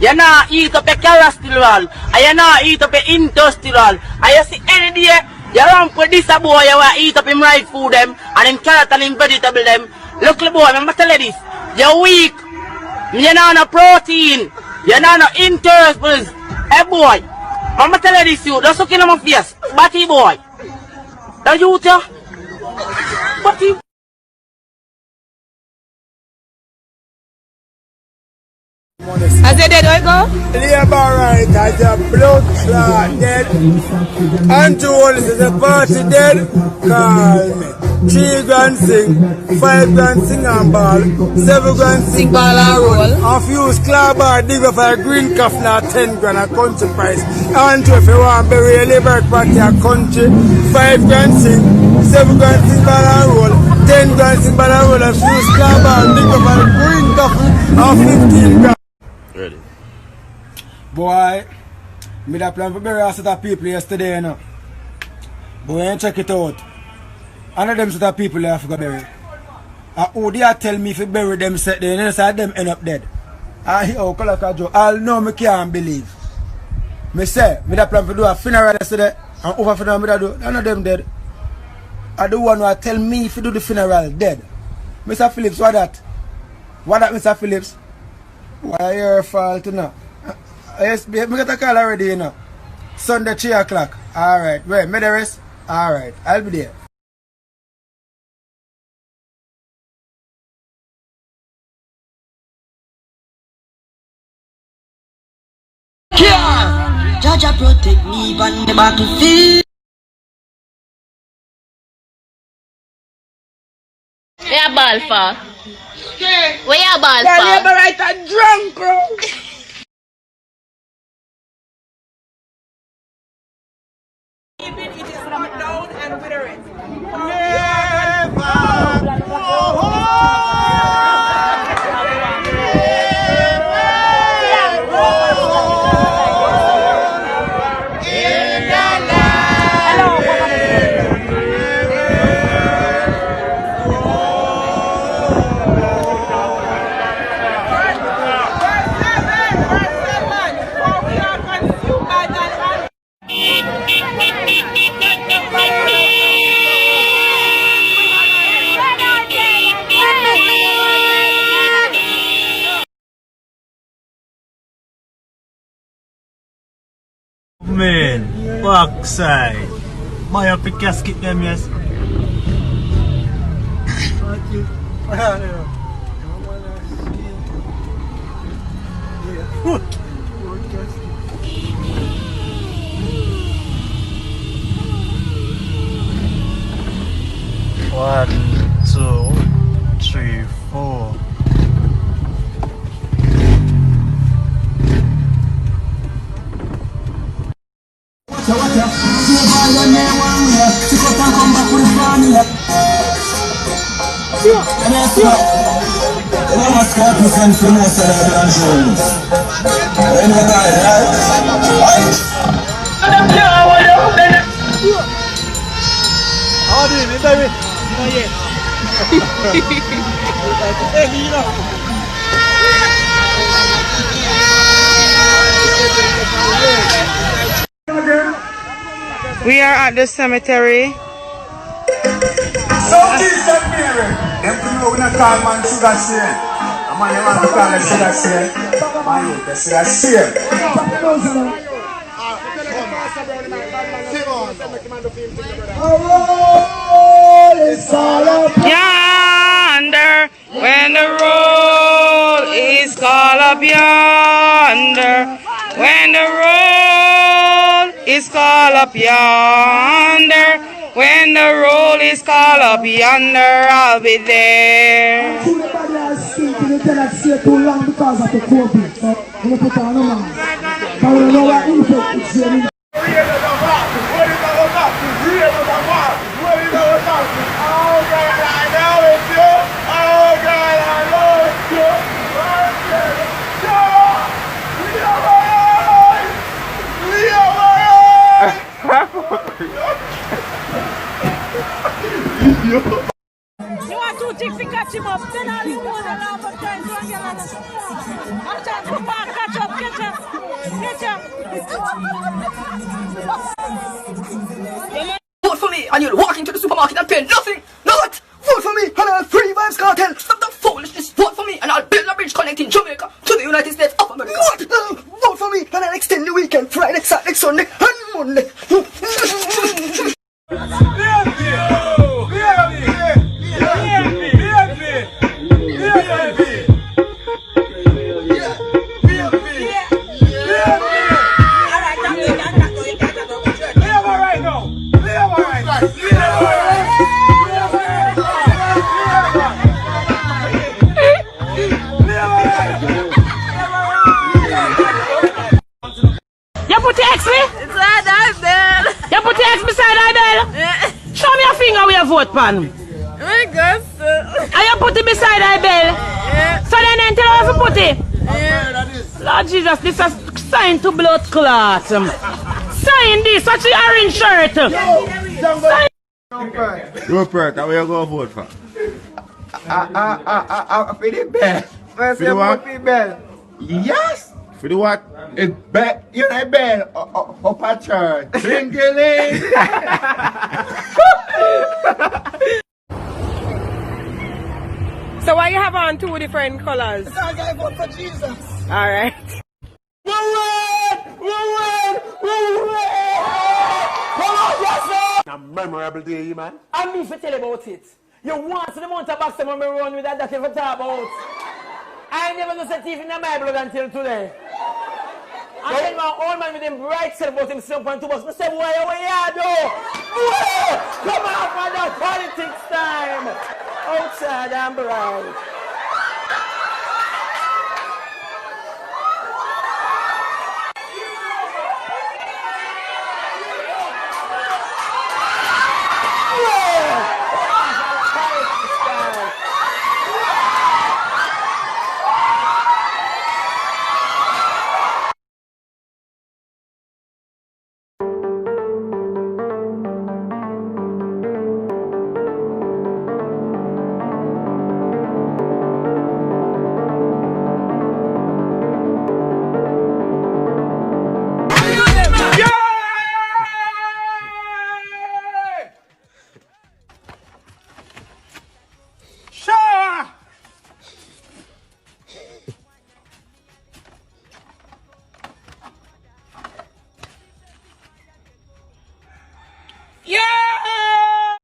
You not eat up your cholesterol, and you not eat up your industrial. And you see any day, you run for this boy, you want to eat up him right food them, and him carrot and him vegetable them. Look boy, I'm going to tell you this. You're weak. You not no protein. You not no interest. Hey boy, I'm going to tell you this you. Just look in my face. Batty boy. That you tell? Batty. As they dead, I go? Labor right as a blood clot dead. And two ones is a party dead. Call me. 3 grand sing, 5 grand sing and ball, 7 grand sing ball and roll. And fuse claw bar dig up for a green calf now 10 grand a country price. And if you want to bury a labor party a country, 5 grand sing, 7 grand sing ball and roll, 10 grand sing ball and roll and fuse claw bar dig up for a green calf and 15 grand. Ready. Boy, me da plan for bury a set of people yesterday, you know. Boy, check it out. One of them set of people have to go bury. Who they tell me if you bury them set there, and say them end up dead. I hear how Kalakajo, all know me can't believe. Me say, me da plan for do a funeral yesterday, and over funeral me da do, none of them dead. I the one who tell me if you do the funeral dead. Mr. Phillips, what that? What that, Mr. Phillips? Why your fault, you know? Yes, me get a call already, you know. Sunday 3 o'clock. Alright, wait, me the rest? Alright, I'll be there. Jaja protect me on the battlefield. Where you ball for? Where you ball You're for? labor right and drunk, bro. Even it is from down and wither it. Man, backside. My happy casket them, yes. One, two, three, four. We are at the cemetery. So this is Mary. Them people when I call man sugar share. A man you want to call it sugar share. Man you the sugar share. Yonder, when the roll is called up yonder, when the roll is called up yonder, when the roll is called up yonder, I'll be there. the body I speak, you cannot stay too long because of the COVID. So, you put on a man. But you know what impact it's doing. You want two chicks to catch him up. Then all you want to laugh up time to get on us. I'm trying to come back, catch up. Vote for me and you'll walk into the supermarket and pay nothing. Not. Vote for me and I'll free vibes cartel. Stop the foolishness. Vote for me and I'll build a bridge connecting Jamaica to the United States of America. Vote for me and I'll extend the weekend Friday, Saturday, Sunday and Monday. You put the X me? It's like that, bell. You put the X beside that bell? Show me your finger where you vote pan. My God, sir. And you put it beside that bell? So then tell us to put it? Lord Jesus, this is sign to blood clot. Sign this, what's your orange shirt? Sign. Rupert, how you going to vote for? For the bell. For the what? For the bell. Yes! For the what? It's bell. You know bell. Up at church. Ding-a-ling. So why you have on two different colors? Because I vote for Jesus. All right. A memorable day, man. I need to tell you about it. You want to the amount of boxing when we run with that you talk about. I never know the thief in my blood until today. I tell my old man with him bright said about him 7.2 bucks. I said, why you do? Come on, for that politics time. Outside and bright.